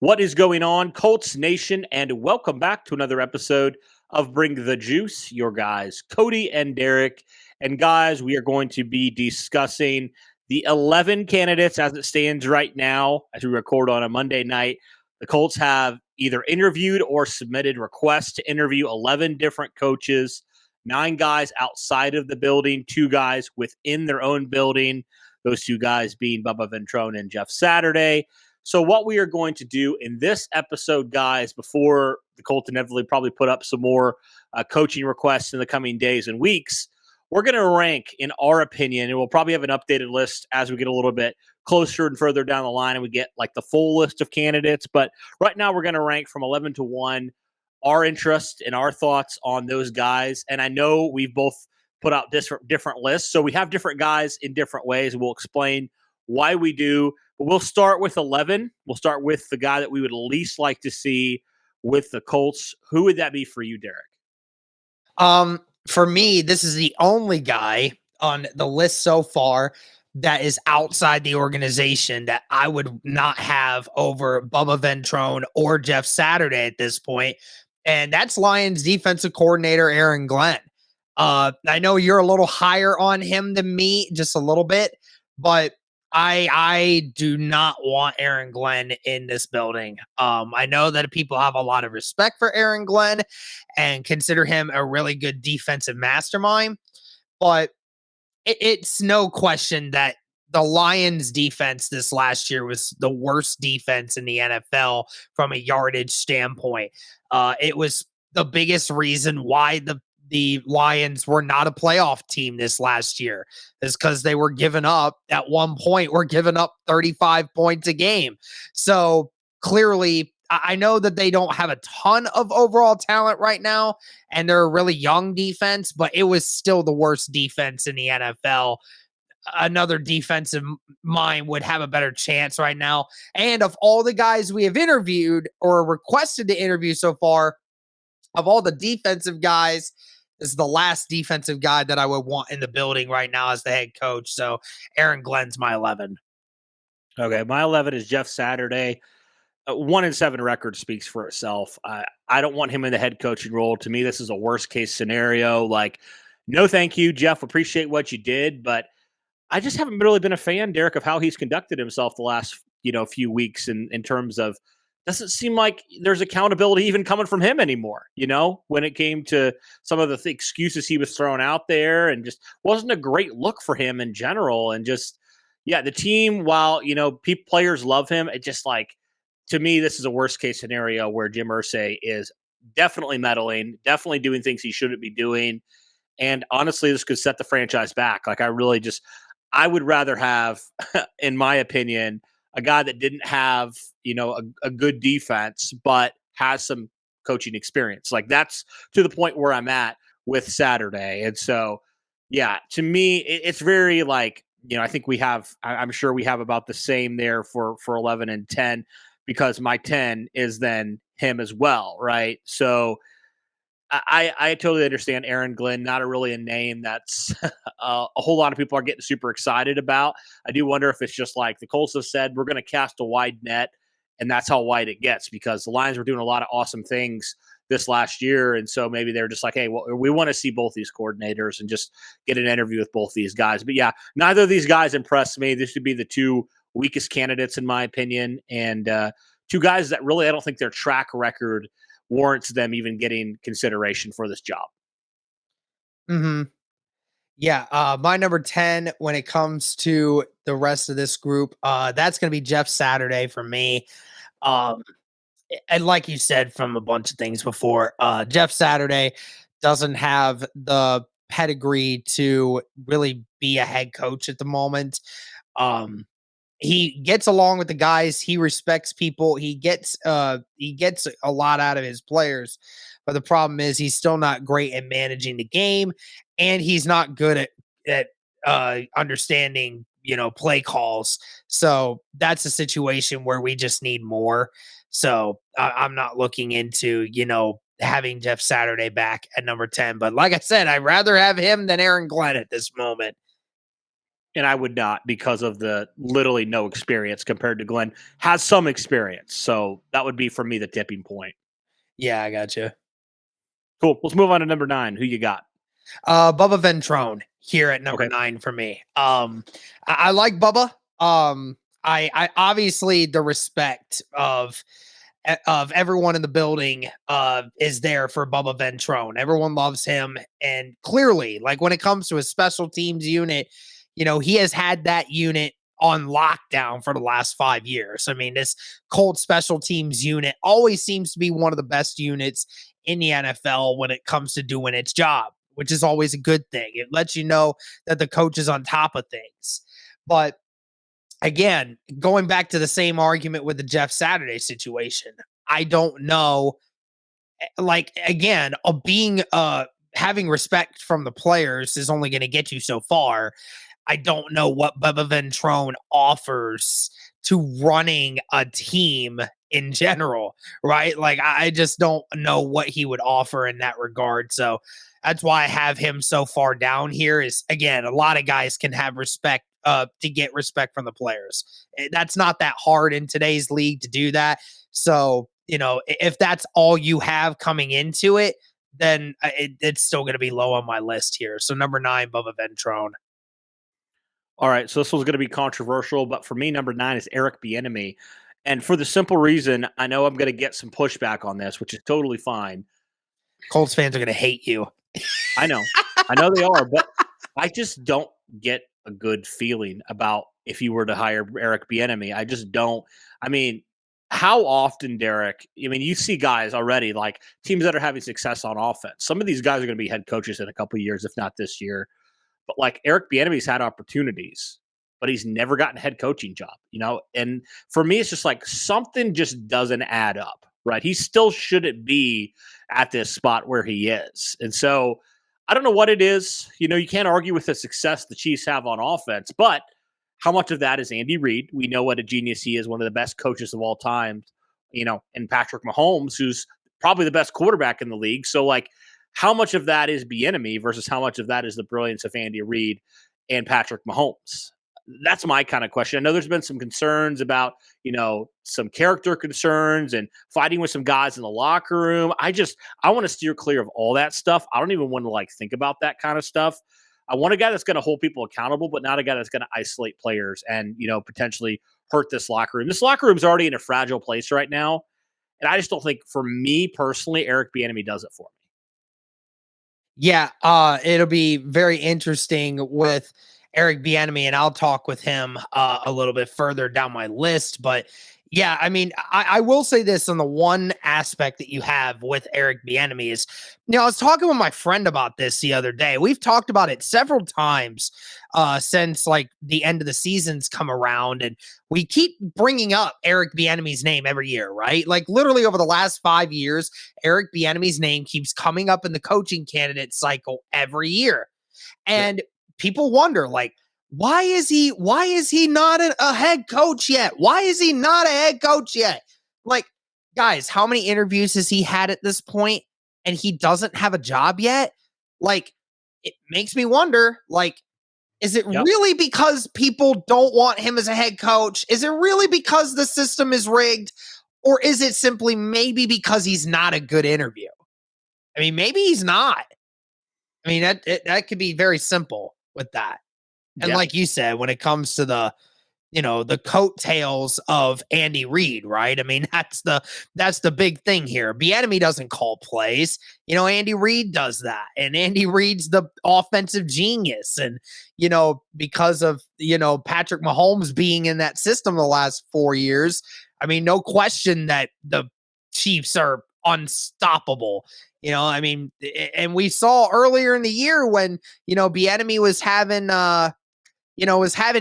What is going on, Colts Nation, and welcome back to another episode of Bring the Juice, your guys, Cody and Derek. And guys, we are going to be discussing the 11 candidates as it stands right now, as we record on a Monday night. The Colts have either interviewed or submitted requests to interview 11 different coaches, 9 guys outside of the building, 2 guys within their own building, those 2 guys being Bubba Ventrone and Jeff Saturday. So what we are going to do in this episode, guys, before the Colts inevitably probably put up some more coaching requests in the coming days and weeks, we're going to rank, in our opinion, and we'll probably have an updated list as we get a little bit closer and further down the line and we get like the full list of candidates. But right now we're going to rank from 11 to 1 our interest and our thoughts on those guys. And I know we've both put out different lists, so we have different guys in different ways. We'll explain why we do. But we'll start with 11. We'll start with the guy that we would least like to see with the Colts. Who would that be for you, Derek? For me, this is the only guy on the list so far that is outside the organization that I would not have over Bubba Ventrone or Jeff Saturday at this point. And that's Lions defensive coordinator, Aaron Glenn. I know you're a little higher on him than me, just a little bit, but I do not want Aaron Glenn in this building. I know that people have a lot of respect for Aaron Glenn and consider him a really good defensive mastermind, but it's no question that the Lions defense this last year was the worst defense in the NFL from a yardage standpoint. It was the biggest reason why the Lions were not a playoff team this last year is because they were giving up at one point, were giving up 35 points a game. So clearly, I know that they don't have a ton of overall talent right now, and they're a really young defense, but it was still the worst defense in the NFL. Another defensive mind would have a better chance right now. And of all the guys we have interviewed or requested to interview so far, of all the defensive guys, this is the last defensive guy that I would want in the building right now as the head coach. So Aaron Glenn's my 11. Okay, my 11 is Jeff Saturday. 1-7 record speaks for itself. I don't want him in the head coaching role. To me, this is a worst case scenario. Like, no, thank you, Jeff. Appreciate what you did, but I just haven't really been a fan, Derek, of how he's conducted himself the last few weeks in terms of. Doesn't seem like there's accountability even coming from him anymore, when it came to some of the excuses he was throwing out there, and just wasn't a great look for him in general. And just, the team, while, players love him, it just like, to me, this is a worst case scenario where Jim Irsay is definitely meddling, definitely doing things he shouldn't be doing. And honestly, this could set the franchise back. Like, I would rather have, in my opinion, a guy that didn't have, a good defense, but has some coaching experience. Like, that's to the point where I'm at with Saturday. And so, to me, it's very like, I think I'm sure we have about the same there for 11 and 10, because my 10 is then him as well. Right. So I totally understand Aaron Glenn, not really a name that's a whole lot of people are getting super excited about. I do wonder if it's just like the Colts have said, we're going to cast a wide net, and that's how wide it gets, because the Lions were doing a lot of awesome things this last year. And so maybe they're just like, hey, well, we want to see both these coordinators and just get an interview with both these guys. But neither of these guys impressed me. This should be the 2 weakest candidates, in my opinion. And 2 guys that really, I don't think their track record warrants them even getting consideration for this job. Mm-hmm. Yeah, my number 10 when it comes to the rest of this group, that's going to be Jeff Saturday for me. And like you said from a bunch of things before, Jeff Saturday doesn't have the pedigree to really be a head coach at the moment. He gets along with the guys. He respects people. He gets a lot out of his players. But the problem is he's still not great at managing the game, and he's not good at understanding, play calls. So that's a situation where we just need more. So I'm not looking into, having Jeff Saturday back at number 10. But like I said, I'd rather have him than Aaron Glenn at this moment. And I would not because of the literally no experience compared to Glenn. Has some experience. So that would be for me the tipping point. Yeah, I got you. Cool. Let's move on to number 9. Who you got? Bubba Ventrone here at number Okay. 9 for me. I like Bubba. I obviously the respect of everyone in the building is there for Bubba Ventrone. Everyone loves him, and clearly, like when it comes to his special teams unit, he has had that unit on lockdown for the last 5 years. I mean, this Colts special teams unit always seems to be one of the best units in the NFL when it comes to doing its job, which is always a good thing. It lets you know that the coach is on top of things. But again, going back to the same argument with the Jeff Saturday situation, I don't know. Like again, having respect from the players is only going to get you so far. I don't know what Bubba Ventrone offers to running a team in general, right? Like I just don't know what he would offer in that regard. So that's why I have him so far down here. Is again, a lot of guys can have respect to get respect from the players. That's not that hard in today's league to do that. So, if that's all you have coming into it, then it's still going to be low on my list here. So number 9, Bubba Ventrone. All right, so this was going to be controversial, but for me, number 9 is Eric Bieniemy, and for the simple reason, I know I'm going to get some pushback on this, which is totally fine. Colts fans are going to hate you. I know they are, but I just don't get a good feeling about if you were to hire Eric Bieniemy. I just don't. I mean, how often, Derek? I mean, you see guys already like teams that are having success on offense. Some of these guys are going to be head coaches in a couple of years, if not this year. But like Eric Bieniemy's had opportunities, but he's never gotten a head coaching job, And for me, it's just like something just doesn't add up, right? He still shouldn't be at this spot where he is. And so I don't know what it is. You can't argue with the success the Chiefs have on offense, but how much of that is Andy Reid? We know what a genius he is, one of the best coaches of all time, and Patrick Mahomes, who's probably the best quarterback in the league. So like, how much of that is Bieniemy versus how much of that is the brilliance of Andy Reid and Patrick Mahomes? That's my kind of question. I know there's been some concerns about, some character concerns and fighting with some guys in the locker room. I want to steer clear of all that stuff. I don't even want to think about that kind of stuff. I want a guy that's going to hold people accountable, but not a guy that's going to isolate players and, potentially hurt this locker room. This locker room is already in a fragile place right now. And I just don't think, for me personally, Eric Bieniemy does it for me. Yeah, it'll be very interesting with Eric Bieniemy, and I'll talk with him a little bit further down my list. But yeah, I mean, I will say this on the one aspect that you have with Eric Bieniemy is, I was talking with my friend about this the other day. We've talked about it several times since like the end of the season's come around, and we keep bringing up Eric Bieniemy's name every year, right? Like literally over the last 5 years, Eric Bieniemy's name keeps coming up in the coaching candidate cycle every year, and people wonder like, why is he not a head coach yet? Why is he not a head coach yet? Like, guys, how many interviews has he had at this point and he doesn't have a job yet? Like, it makes me wonder, like, is it really because people don't want him as a head coach? Is it really because the system is rigged? Or is it simply maybe because he's not a good interview? I mean, maybe he's not. I mean, that could be very simple with that. And like you said, when it comes to the coattails of Andy Reid, right? I mean, that's the big thing here. Bieniemy doesn't call plays. Andy Reid does that. And Andy Reid's the offensive genius. And, because of, Patrick Mahomes being in that system the last 4 years, I mean, no question that the Chiefs are unstoppable. I mean, and we saw earlier in the year when, Bieniemy was having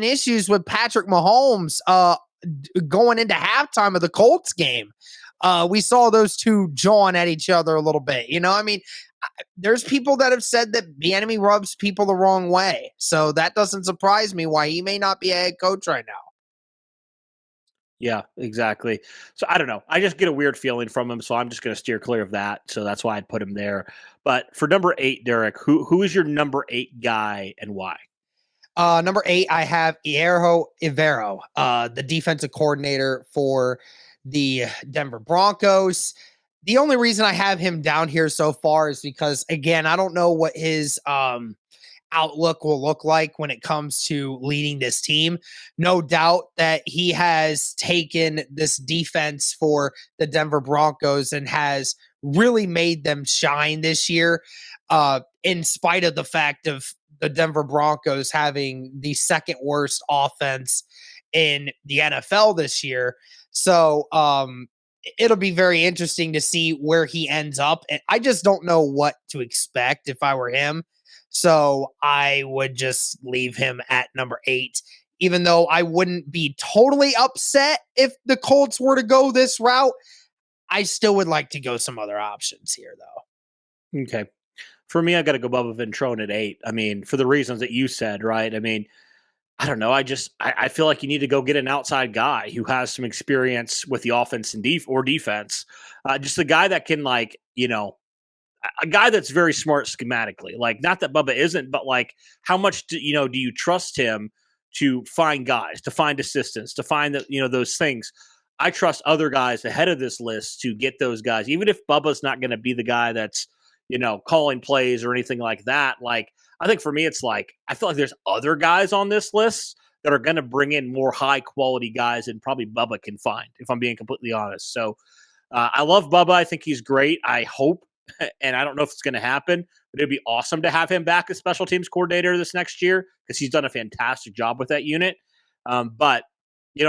issues with Patrick Mahomes going into halftime of the Colts game. We saw those two jawing at each other a little bit. I mean, there's people that have said that Bieniemy rubs people the wrong way. So that doesn't surprise me why he may not be a head coach right now. Yeah, exactly. So I don't know. I just get a weird feeling from him, so I'm just going to steer clear of that. So that's why I'd put him there. But for number 8, Derek, who is your number 8 guy and why? Number 8, I have Hierro Ivero, the defensive coordinator for the Denver Broncos. The only reason I have him down here so far is because, again, I don't know what his outlook will look like when it comes to leading this team. No doubt that he has taken this defense for the Denver Broncos and has really made them shine this year, in spite of the fact of the Denver Broncos having the second worst offense in the NFL this year. So, it'll be very interesting to see where he ends up. And I just don't know what to expect if I were him. So I would just leave him at number 8, even though I wouldn't be totally upset if the Colts were to go this route. I still would like to go some other options here, though. Okay. For me, I got to go Bubba Ventrone at 8. I mean, for the reasons that you said, right? I mean, I don't know. I feel like you need to go get an outside guy who has some experience with the offense and defense. Just a guy that can, like, a guy that's very smart schematically. Like, not that Bubba isn't, but like, how much do you trust him to find guys, to find assistants, to find that those things. I trust other guys ahead of this list to get those guys, even if Bubba's not going to be the guy that's calling plays or anything like that. Like, I think for me, it's like I feel like there's other guys on this list that are going to bring in more high quality guys than probably Bubba can find, if I'm being completely honest. So I love Bubba. I think he's great. I hope, and I don't know if it's going to happen, but it'd be awesome to have him back as special teams coordinator this next year because he's done a fantastic job with that unit. But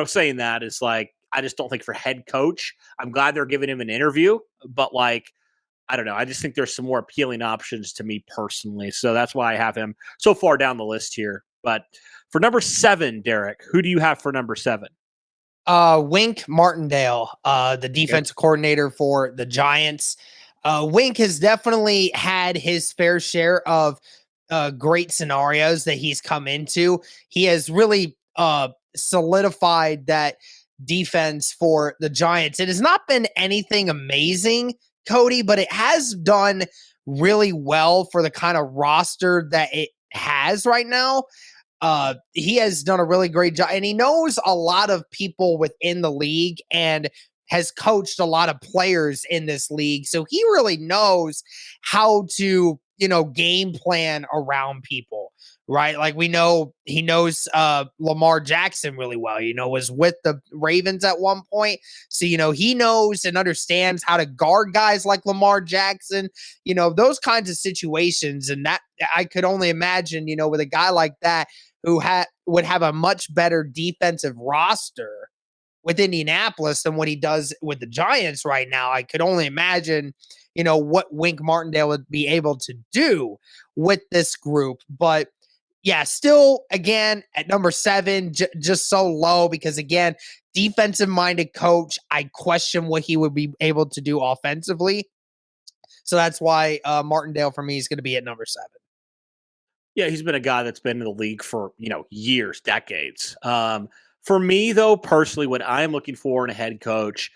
saying that is like, I just don't think for head coach, I'm glad they're giving him an interview, but like, I don't know. I just think there's some more appealing options to me personally. So that's why I have him so far down the list here. But for number 7, Derek, who do you have for number 7? Wink Martindale, the defensive coordinator for the Giants. Wink has definitely had his fair share of great scenarios that he's come into. He has really solidified that defense for the Giants. It has not been anything amazing, Cody, but it has done really well for the kind of roster that it has right now. He has done a really great job, and he knows a lot of people within the league and has coached a lot of players in this league. So he really knows how to, game plan around people, right? Like, we know he knows Lamar Jackson really well, was with the Ravens at one point. So, he knows and understands how to guard guys like Lamar Jackson, those kinds of situations. And that I could only imagine, with a guy like that who would have a much better defensive roster with Indianapolis than what he does with the Giants right now. I could only imagine, what Wink Martindale would be able to do with this group. But yeah, still, again, at number 7, just so low because, again, defensive-minded coach, I question what he would be able to do offensively. So that's why Martindale, for me, is going to be at number 7. Yeah, he's been a guy that's been in the league for, years, decades. For me, though, personally, what I'm looking for in a head coach,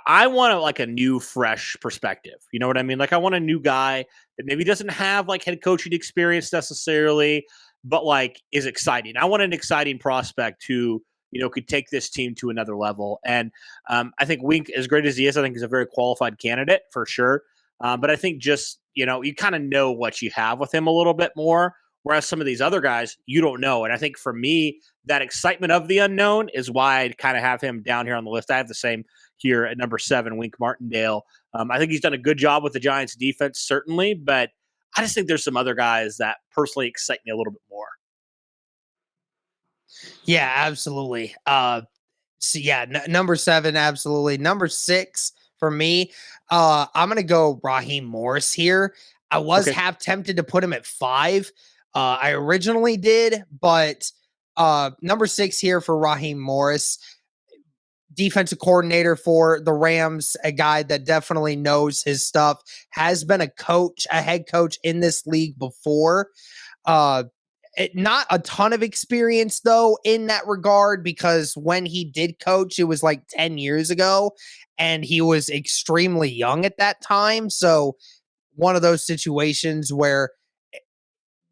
I want like a new, fresh perspective. You know what I mean? Like, I want a new guy that maybe doesn't have like head coaching experience necessarily, but like is exciting. I want an exciting prospect who, could take this team to another level. And I think Wink, as great as he is, I think he's a very qualified candidate for sure. But I think just, you kind of know what you have with him a little bit more. Whereas some of these other guys, you don't know. And I think for me, that excitement of the unknown is why I kind of have him down here on the list. I have the same here at number 7, Wink Martindale. I think he's done a good job with the Giants defense, certainly, but I just think there's some other guys that personally excite me a little bit more. Yeah, absolutely. So yeah, number 7, absolutely. Number 6 for me, I'm gonna go Raheem Morris here. I was Okay. half tempted to put him at 5. I originally did, but number 6 here for Raheem Morris, defensive coordinator for the Rams, a guy that definitely knows his stuff, has been a head coach in this league before. Not a ton of experience though in that regard, because when he did coach, it was like 10 years ago and he was extremely young at that time. So one of those situations where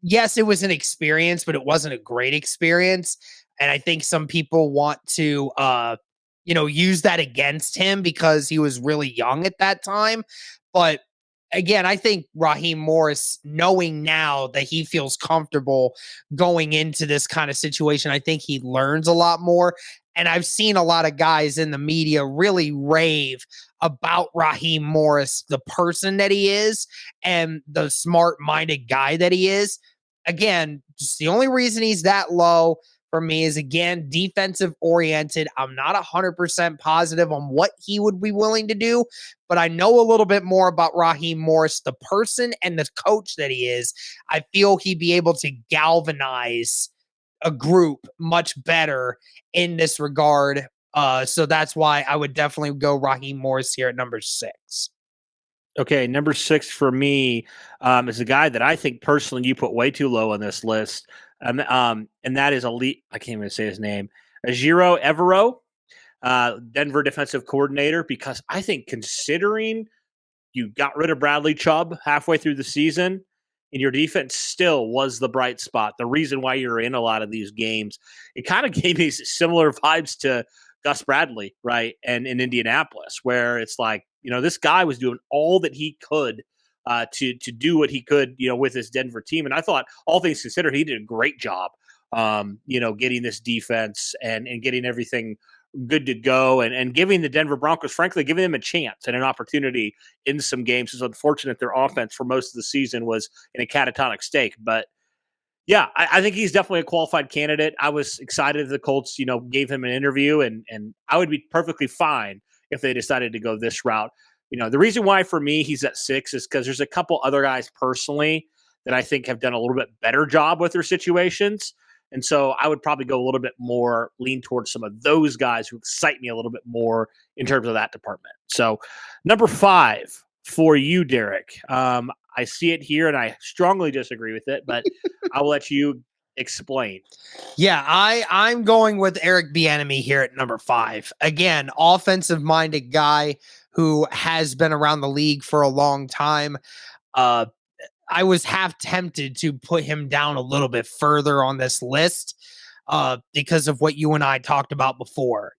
yes, it was an experience, but it wasn't a great experience. And I think some people want to, use that against him because he was really young at that time. But again, I think Raheem Morris, knowing now that he feels comfortable going into this kind of situation, I think he learns a lot more. And I've seen a lot of guys in the media really rave about Raheem Morris, the person that he is and the smart minded guy that he is. Again, just the only reason he's that low for me is, again, defensive oriented. I'm not 100% positive on what he would be willing to do, but I know a little bit more about Raheem Morris, the person and the coach that he is. I feel he'd be able to galvanize a group much better in this regard. So that's why I would definitely go Raheem Morris here at number 6. Okay, number 6 for me is a guy that I think personally you put way too low on this list, and that is elite. I can't even say his name, Ajiro Evero, Denver defensive coordinator. Because I think considering you got rid of Bradley Chubb halfway through the season, and your defense still was the bright spot, the reason why you're in a lot of these games, it kind of gave me similar vibes to Gus Bradley, right? And in Indianapolis, where it's like, this guy was doing all that he could to do what he could, with his Denver team. And I thought, all things considered, he did a great job, getting this defense and getting everything good to go and giving the Denver Broncos, frankly, giving them a chance and an opportunity in some games. It's unfortunate their offense for most of the season was in a catatonic state, but yeah, I think he's definitely a qualified candidate. I was excited the Colts, gave him an interview, and I would be perfectly fine if they decided to go this route. The reason why for me he's at 6 is because there's a couple other guys personally that I think have done a little bit better job with their situations. And so I would probably go a little bit more lean towards some of those guys who excite me a little bit more in terms of that department. So number 5 for you, Derek. I see it here and I strongly disagree with it, but I'll let you explain. Yeah, I'm going with Eric Bieniemy here at number 5. Again, offensive minded guy who has been around the league for a long time. Uh, I was half tempted to put him down a little bit further on this list because of what you and I talked about before.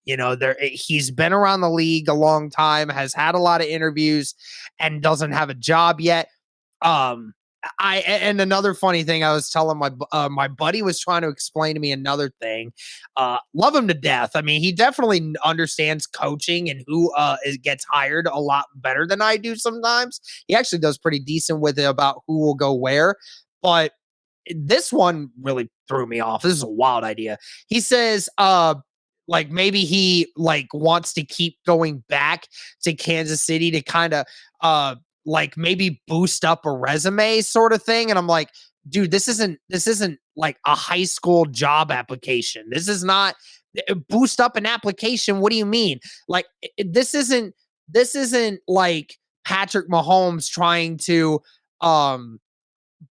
He's been around the league a long time, has had a lot of interviews, and doesn't have a job yet. And another funny thing, I was telling my buddy was trying to explain to me another thing. Love him to death. I mean, he definitely understands coaching and who gets hired a lot better than I do sometimes. He actually does pretty decent with it about who will go where. But this one really threw me off. This is a wild idea. He says, like maybe he wants to keep going back to Kansas City to kind of like maybe boost up a resume sort of thing. And I'm like, dude, this isn't like a high school job application. This is not boost up an application. What do you mean? Like this isn't like Patrick Mahomes trying to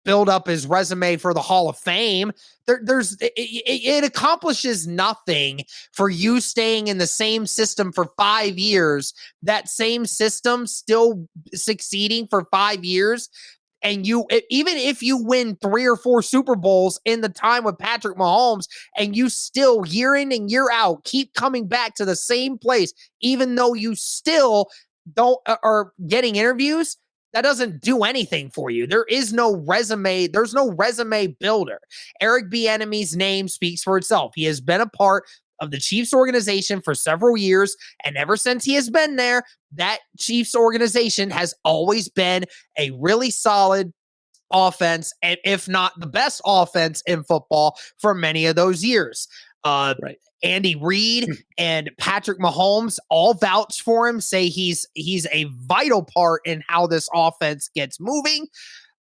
build up his resume for the Hall of Fame. It accomplishes nothing for you staying in the same system for 5 years, that same system still succeeding for 5 years. And even if you win 3 or 4 Super Bowls in the time with Patrick Mahomes, and you still year in and year out keep coming back to the same place, even though you still don't are getting interviews, that doesn't do anything for you. There is no resume. There's no resume builder. Eric Bieniemy's name speaks for itself. He has been a part of the Chiefs organization for several years, and ever since he has been there, that Chiefs organization has always been a really solid offense, and if not the best offense in football for many of those years. Right. Andy Reid and Patrick Mahomes all vouch for him, say he's a vital part in how this offense gets moving.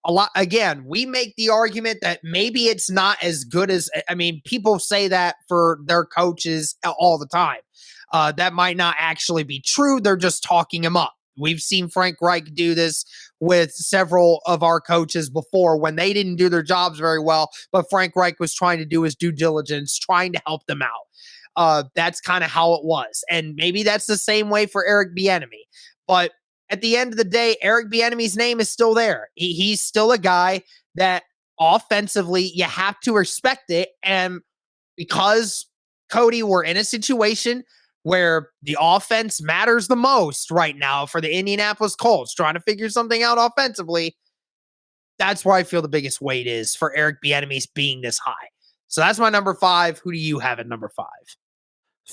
A lot, again, we make the argument that maybe it's not as good as, I mean, people say that for their coaches all the time. That might not actually be true. They're just talking him up. We've seen Frank Reich do this with several of our coaches before when they didn't do their jobs very well, but Frank Reich was trying to do his due diligence, trying to help them out. That's kind of how it was. And maybe that's the same way for Eric Bieniemy. But at the end of the day, Eric Bieniemy's name is still there. He's still a guy that offensively, you have to respect it. And because, Cody, we're in a situation where the offense matters the most right now for the Indianapolis Colts, trying to figure something out offensively. That's where I feel the biggest weight is for Eric Bieniemy being this high. So that's my number 5. Who do you have at number 5?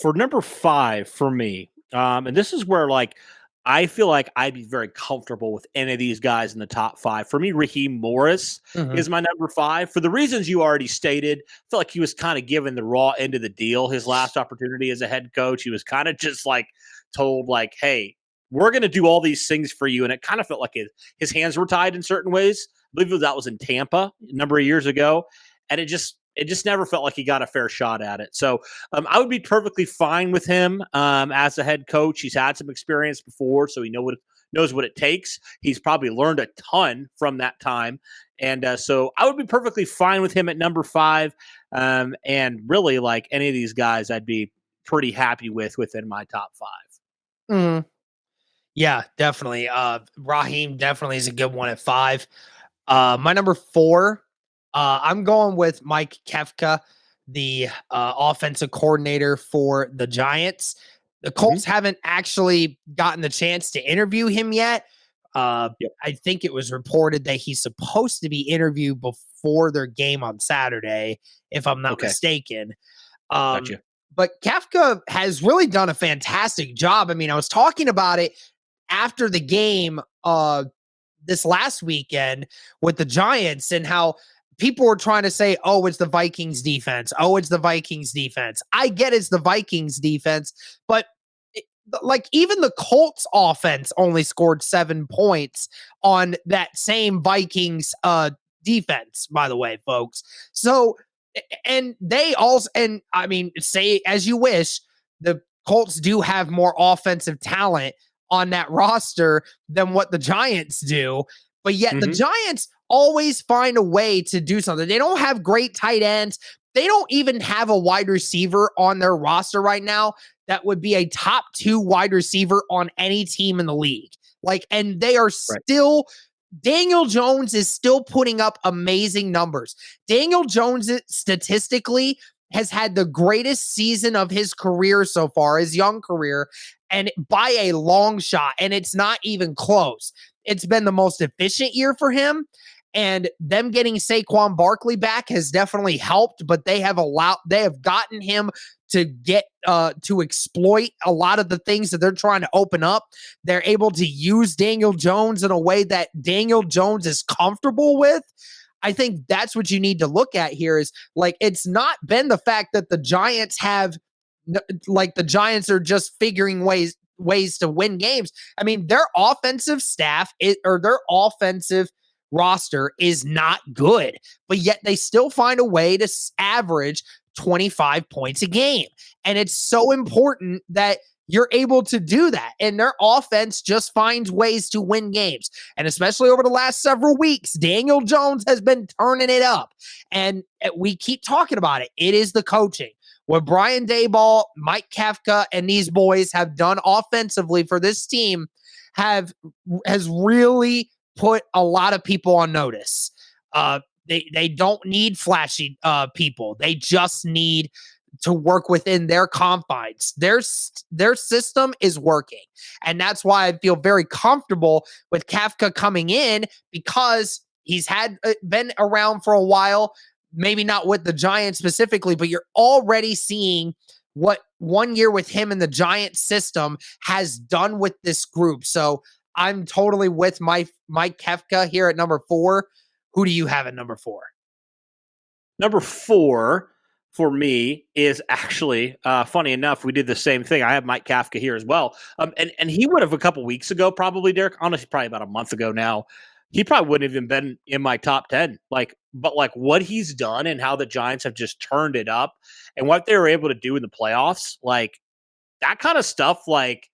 For number 5 for me, and this is where like I feel like I'd be very comfortable with any of these guys in the top 5. For me, Raheem Morris Mhm. is my number 5 for the reasons you already stated. I feel like he was kind of given the raw end of the deal. His last opportunity as a head coach, he was kind of just like told like, "Hey, we're going to do all these things for you," and it kind of felt like his hands were tied in certain ways. I believe that was in Tampa a number of years ago, and it just never felt like he got a fair shot at it. So I would be perfectly fine with him as a head coach. He's had some experience before, so he knows what it takes. He's probably learned a ton from that time. And so I would be perfectly fine with him at number 5. And really, like any of these guys, I'd be pretty happy with within my top 5. Mhm. Yeah, definitely. Raheem definitely is a good one at 5. My number 4, I'm going with Mike Kefka, the offensive coordinator for the Giants. The Mm-hmm. Colts haven't actually gotten the chance to interview him yet. Yep. I think it was reported that he's supposed to be interviewed before their game on Saturday, if I'm not Okay. mistaken. Um, Gotcha. but Kafka has really done a fantastic job. I mean, I was talking about it after the game this last weekend with the Giants and how people were trying to say, oh, it's the Vikings defense. Oh, it's the Vikings defense. I get it's the Vikings defense, but like even the Colts offense only scored 7 points on that same Vikings defense, by the way, folks. So, and they also, and I mean, say as you wish, the Colts do have more offensive talent on that roster than what the Giants do. But yet the Mm-hmm. Giants always find a way to do something. They don't have great tight ends. They don't even have a wide receiver on their roster right now that would be a top 2 wide receiver on any team in the league. Like, and they are Right. still, Daniel Jones is still putting up amazing numbers. Daniel Jones statistically has had the greatest season of his career so far, his young career, and by a long shot. And it's not even close. It's been the most efficient year for him. And them getting Saquon Barkley back has definitely helped, but they have gotten him to get to exploit a lot of the things that they're trying to open up. They're able to use Daniel Jones in a way that Daniel Jones is comfortable with. I think that's what you need to look at here is like it's not been the fact that the Giants have like the Giants are just figuring ways to win games. I mean, their offensive staff or their offensive roster is not good, but yet they still find a way to average 25 points a game. And it's so important that you're able to do that. And their offense just finds ways to win games. And especially over the last several weeks, Daniel Jones has been turning it up. And we keep talking about it. It is the coaching. What Brian Daboll, Mike Kafka, and these boys have done offensively for this team has really put a lot of people on notice. They don't need flashy people. They just need to work within their confines. Their system is working. And that's why I feel very comfortable with Kafka coming in because he's been around for a while, maybe not with the Giants specifically, but you're already seeing what 1 year with him in the Giants system has done with this group. So I'm totally with Mike Kefka here at number 4. Who do you have at number 4? Number 4 for me is actually funny enough. We did the same thing. I have Mike Kafka here as well, and he would have a couple weeks ago, probably Derek. Honestly, probably about a month ago now. He probably wouldn't have even been in my top 10. But what he's done and how the Giants have just turned it up, and what they were able to do in the playoffs, like that kind of stuff, like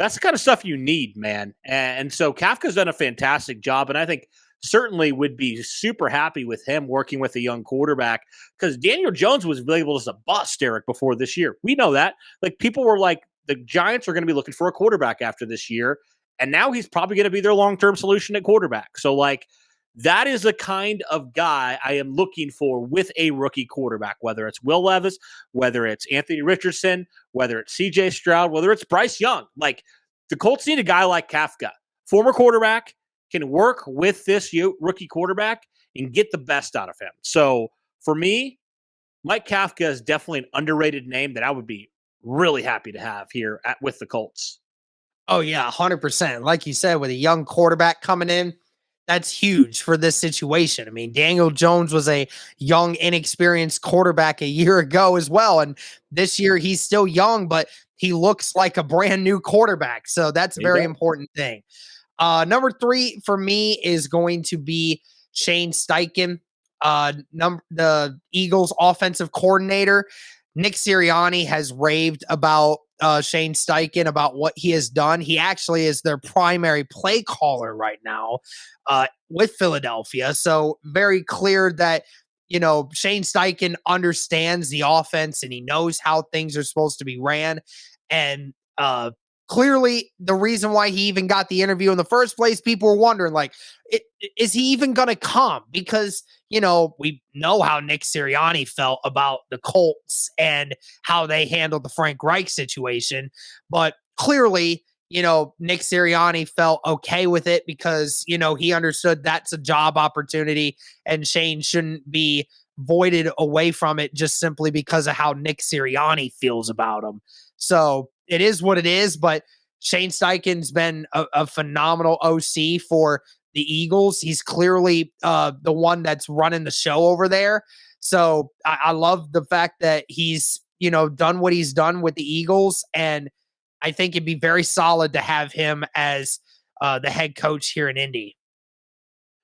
that's the kind of stuff you need, man. And so Kafka's done a fantastic job, and I think certainly would be super happy with him working with a young quarterback because Daniel Jones was labeled as a bust, Eric, before this year. We know that. Like people were like, the Giants are going to be looking for a quarterback after this year, and now he's probably going to be their long-term solution at quarterback. So like That is the kind of guy I am looking for with a rookie quarterback, whether it's Will Levis, whether it's Anthony Richardson, whether it's CJ Stroud, whether it's Bryce Young. Like, the Colts need a guy like Kafka, former quarterback, can work with this rookie quarterback and get the best out of him. So for me, Mike Kafka is definitely an underrated name that I would be really happy to have here with the Colts. Oh yeah, 100%. Like you said, with a young quarterback coming in, that's huge for this situation. I mean, Daniel Jones was a young, inexperienced quarterback a year ago as well. And this year he's still young, but he looks like a brand new quarterback. So that's a very important thing. Number 3 for me is going to be Shane Steichen, the Eagles offensive coordinator. Nick Sirianni has raved about Shane Steichen, about what he has done. He actually is their primary play caller right now with Philadelphia. So very clear that, Shane Steichen understands the offense and he knows how things are supposed to be ran. And clearly the reason why he even got the interview in the first place, people were wondering, like, is he even going to come? Because, we know how Nick Sirianni felt about the Colts and how they handled the Frank Reich situation. But clearly, Nick Sirianni felt okay with it because, he understood that's a job opportunity and Shane shouldn't be voided away from it just simply because of how Nick Sirianni feels about him. So it is what it is, but Shane Steichen's been a phenomenal OC for the Eagles. He's clearly the one that's running the show over there. So I love the fact that he's, done what he's done with the Eagles. And I think it'd be very solid to have him as the head coach here in Indy.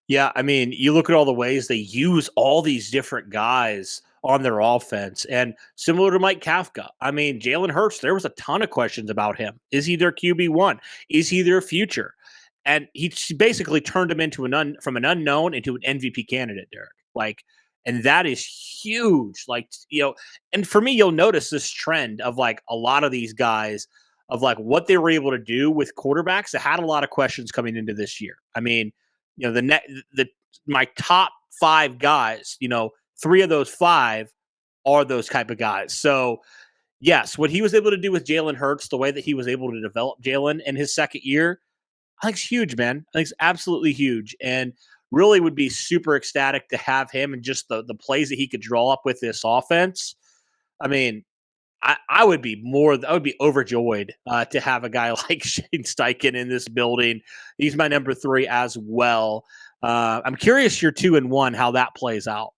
Yeah, I mean, you look at all the ways they use all these different guys on their offense, and similar to Mike Kafka. I mean, Jalen Hurts, there was a ton of questions about him. Is he their QB1? Is he their future? And he basically turned him into from an unknown into an MVP candidate, Derek. Like, and that is huge. Like, and for me, you'll notice this trend of like a lot of these guys of like what they were able to do with quarterbacks that had a lot of questions coming into this year. I mean, my top 5 guys, 3 of those 5 are those type of guys. So yes, what he was able to do with Jalen Hurts, the way that he was able to develop Jalen in his second year, I think it's huge, man. I think it's absolutely huge, and really would be super ecstatic to have him and just the plays that he could draw up with this offense. I mean, I would be overjoyed to have a guy like Shane Steichen in this building. He's my number 3 as well. I'm curious your 2 and 1, how that plays out.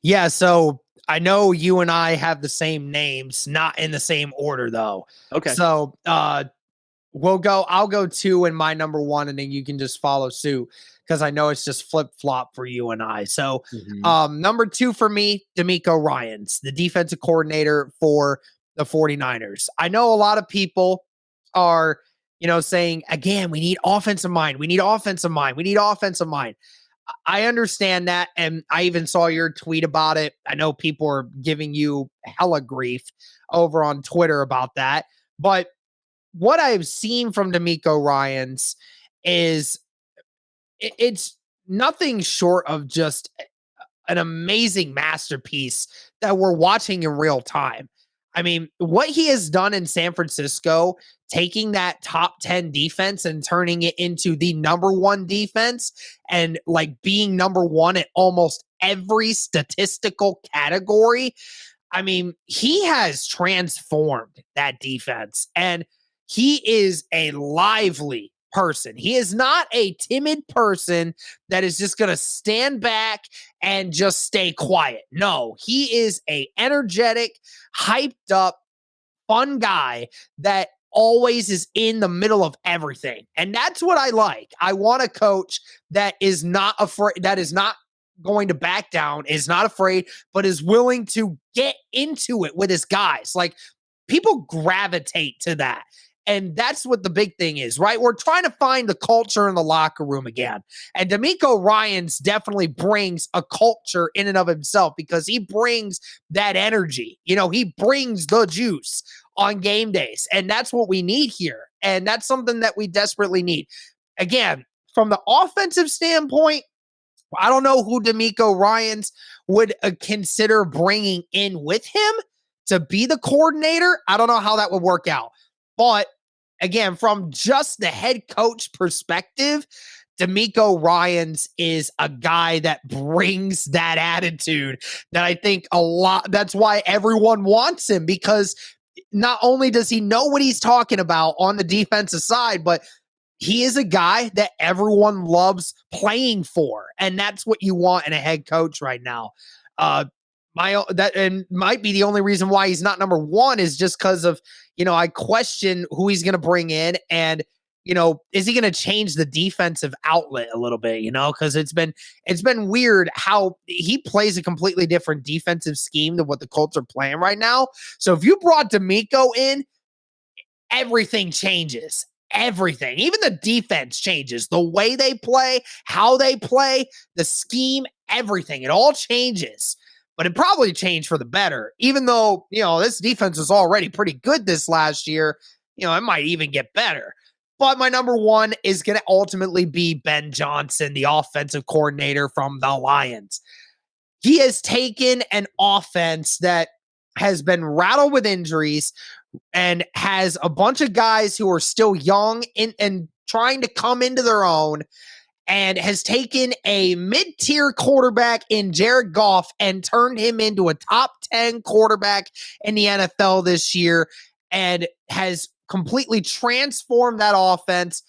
Yeah. So I know you and I have the same names, not in the same order though. Okay. So, I'll go 2 in my number 1, and then you can just follow suit because I know it's just flip flop for you and I. So, number 2 for me, D'Amico Ryans, the defensive coordinator for the 49ers. I know a lot of people are, saying, again, we need offensive mind. We need offensive mind. We need offensive mind. I understand that. And I even saw your tweet about it. I know people are giving you hella grief over on Twitter about that. But what I've seen from D'Amico Ryans is it's nothing short of just an amazing masterpiece that we're watching in real time. I mean, what he has done in San Francisco, taking that top 10 defense and turning it into the number 1 defense and like being number 1 at almost every statistical category. I mean, he has transformed that defense, and he is a lively person. He is not a timid person that is just going to stand back and just stay quiet. No, he is a energetic, hyped up, fun guy that always is in the middle of everything. And that's what I like. I want a coach that is not afraid, that is not going to back down, is not afraid, but is willing to get into it with his guys. Like, people gravitate to that. And that's what the big thing is, right? We're trying to find the culture in the locker room again. And D'Amico Ryans definitely brings a culture in and of himself because he brings that energy. He brings the juice on game days. And that's what we need here. And that's something that we desperately need. Again, from the offensive standpoint, I don't know who D'Amico Ryans would consider bringing in with him to be the coordinator. I don't know how that would work out. But again, from just the head coach perspective, D'Amico Ryans is a guy that brings that attitude that I think a lot. That's why everyone wants him, because not only does he know what he's talking about on the defensive side, but he is a guy that everyone loves playing for, and that's what you want in a head coach right now. That and might be the only reason why he's not number one is just because of, I question who he's going to bring in, and is he going to change the defensive outlet a little bit? Because it's been weird how he plays a completely different defensive scheme than what the Colts are playing right now. So if you brought D'Amico in, everything changes. Everything, even the defense changes. The way they play, how they play, the scheme, everything. It all changes. But it probably changed for the better. Even though, this defense was already pretty good this last year, it might even get better. But my number one is going to ultimately be Ben Johnson, the offensive coordinator from the Lions. He has taken an offense that has been rattled with injuries and has a bunch of guys who are still young and trying to come into their own, and has taken a mid-tier quarterback in Jared Goff and turned him into a top 10 quarterback in the NFL this year, and has completely transformed that offense.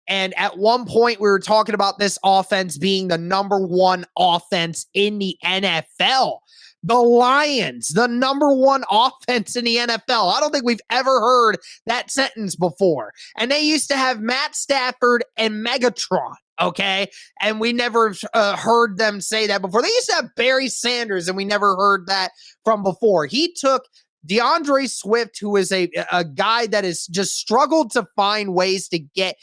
And at one point, we were talking about this offense being the number one offense in the NFL. The Lions, the number one offense in the NFL. I don't think we've ever heard that sentence before. And they used to have Matt Stafford and Megatron, okay? And we never heard them say that before. They used to have Barry Sanders, and we never heard that from before. He took DeAndre Swift, who is a guy that has just struggled to find ways to get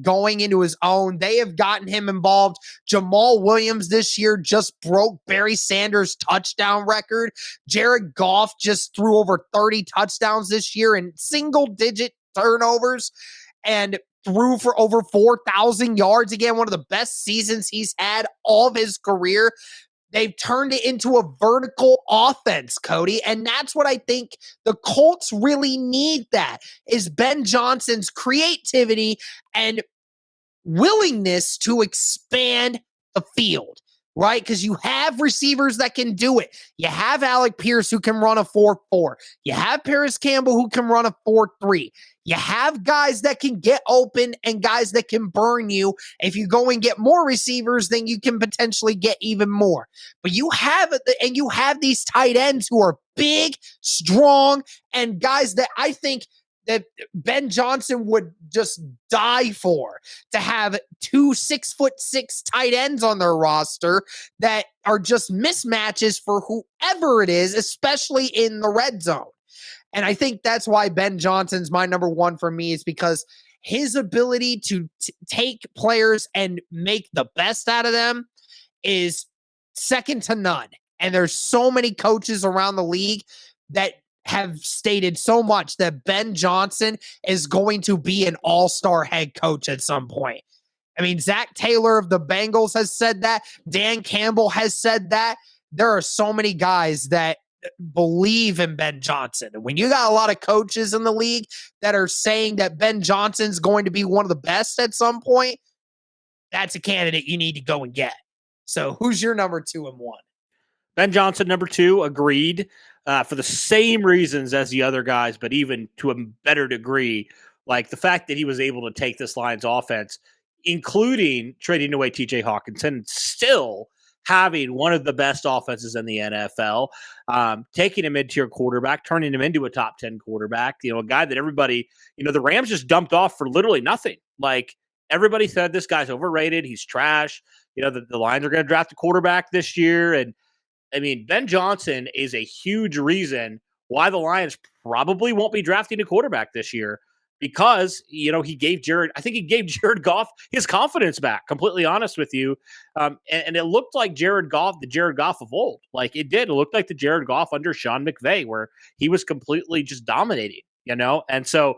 going into his own. They have gotten him involved. Jamal Williams this year just broke Barry Sanders' touchdown record. Jared Goff just threw over 30 touchdowns this year in single-digit turnovers and threw for over 4,000 yards. Again, one of the best seasons he's had all of his career. They've turned it into a vertical offense, Cody. And that's what I think the Colts really need, that is Ben Johnson's creativity and willingness to expand the field, right? Because you have receivers that can do it. You have Alec Pierce who can run a 4.4. You have Paris Campbell who can run a 4.3. You have guys that can get open and guys that can burn you. If you go and get more receivers, then you can potentially get even more. But you have these tight ends who are big, strong, and guys that I think that Ben Johnson would just die for, to have 2 6'6" tight ends on their roster that are just mismatches for whoever it is, especially in the red zone. And I think that's why Ben Johnson's my number one for me, is because his ability to take players and make the best out of them is second to none. And there's so many coaches around the league that have stated so much that Ben Johnson is going to be an all-star head coach at some point. I mean, Zach Taylor of the Bengals has said that. Dan Campbell has said that. There are so many guys that believe in Ben Johnson. And when you got a lot of coaches in the league that are saying that Ben Johnson's going to be one of the best at some point, that's a candidate you need to go and get. So who's your number 2 and 1? Ben Johnson, number 2, agreed, for the same reasons as the other guys, but even to a better degree. Like the fact that he was able to take this Lions offense, including trading away TJ Hawkinson, still having one of the best offenses in the NFL, taking a mid-tier quarterback, turning him into a top 10 quarterback, a guy that everybody, the Rams just dumped off for literally nothing. Like everybody said, this guy's overrated. He's trash. The Lions are going to draft a quarterback this year. And I mean, Ben Johnson is a huge reason why the Lions probably won't be drafting a quarterback this year, because, he gave Jared Goff his confidence back, completely honest with you. And it looked like the Jared Goff of old. Like it did. It looked like the Jared Goff under Sean McVay, where he was completely just dominating, And so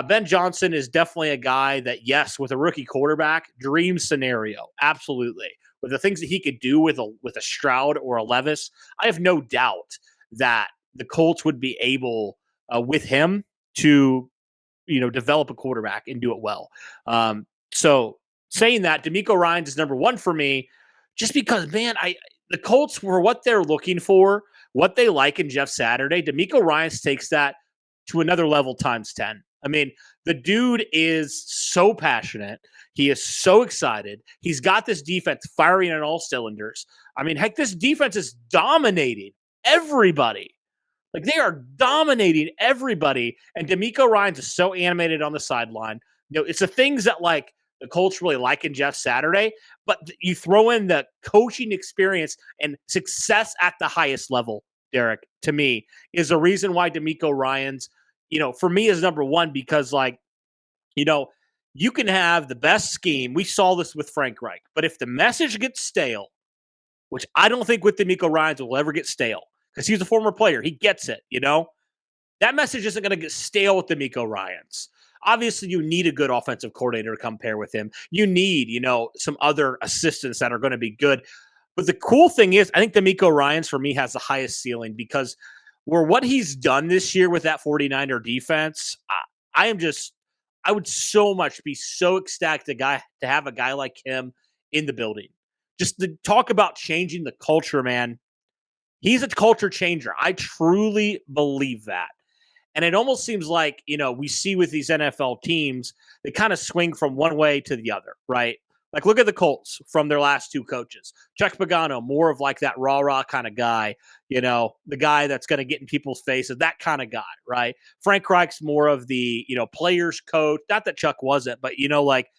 Ben Johnson is definitely a guy that, yes, with a rookie quarterback, dream scenario, absolutely. With the things that he could do with a Stroud or a Levis, I have no doubt that the Colts would be able with him to develop a quarterback and do it well. So saying that, DeMeco Ryans is number one for me, just because, man, the Colts were what they're looking for, what they like in Jeff Saturday. DeMeco Ryans takes that to another level times 10. I mean, the dude is so passionate. He is so excited. He's got this defense firing on all cylinders. I mean, heck, this defense is dominating everybody. Like, they are dominating everybody. And DeMeco Ryans is so animated on the sideline. It's the things that, like, the Colts really like in Jeff Saturday, but you throw in the coaching experience and success at the highest level, Derek, to me, is the reason why DeMeco Ryans, for me, is number one, because, like, you can have the best scheme. We saw this with Frank Reich, but if the message gets stale, which I don't think with DeMeco Ryans will ever get stale, because he's a former player. He gets it, That message isn't going to get stale with DeMeco Ryans. Obviously, you need a good offensive coordinator to compare with him. You need, some other assistants that are going to be good. But the cool thing is, I think DeMeco Ryans, for me, has the highest ceiling, because what he's done this year with that 49er defense, I would so much be so ecstatic to have a guy like him in the building. Just to talk about changing the culture, man. He's a culture changer. I truly believe that. And it almost seems like, we see with these NFL teams, they kind of swing from one way to the other, right? Like, look at the Colts from their last two coaches. Chuck Pagano, more of like that rah-rah kind of guy, the guy that's going to get in people's faces, that kind of guy, right? Frank Reich's more of the, players coach. Not that Chuck wasn't, but, like,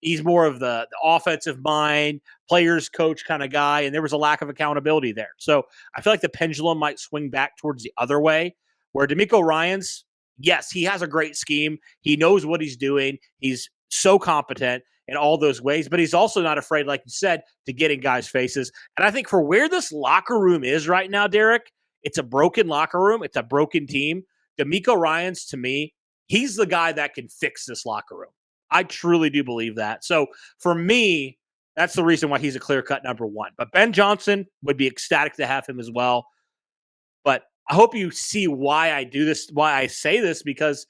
he's more of the offensive mind, players coach kind of guy, and there was a lack of accountability there. So I feel like the pendulum might swing back towards the other way, where DeMeco Ryans, yes, he has a great scheme. He knows what he's doing. He's so competent in all those ways, but he's also not afraid, like you said, to get in guys' faces. And I think for where this locker room is right now, Derek, it's a broken locker room. It's a broken team. DeMeco Ryans, to me, he's the guy that can fix this locker room. I truly do believe that. So for me, that's the reason why he's a clear-cut number one. But Ben Johnson would be ecstatic to have him as well. But I hope you see why I do this, why I say this, because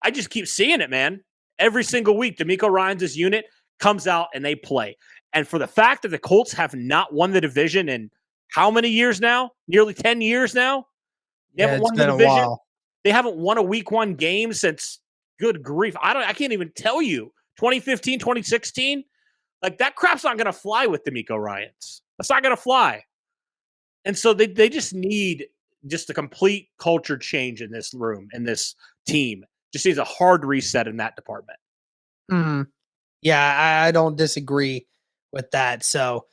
I just keep seeing it, man. Every single week, DeMeco Ryans' unit comes out and they play. And for the fact that the Colts have not won the division in how many years now? Nearly 10 years now? They haven't won the division. They haven't won a week one game since, good grief, I can't even tell you, 2015, 2016. Like, that crap's not going to fly with DeMeco Ryans. That's not going to fly. And so they just need just a complete culture change in this room, in this team. Just needs a hard reset in that department. Mm-hmm. Yeah, I don't disagree with that. So,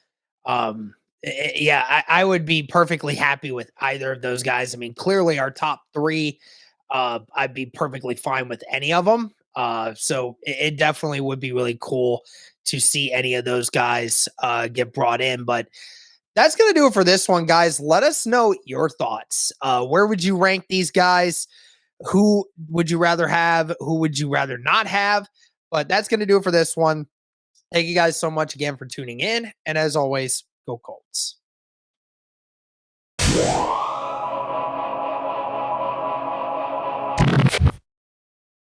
I would be perfectly happy with either of those guys. I mean, clearly our top three, I'd be perfectly fine with any of them. So it definitely would be really cool to see any of those guys get brought in. But that's going to do it for this one, guys. Let us know your thoughts. Where would you rank these guys? Who would you rather have? Who would you rather not have? But that's going to do it for this one. Thank you guys so much again for tuning in. And as always, go Colts.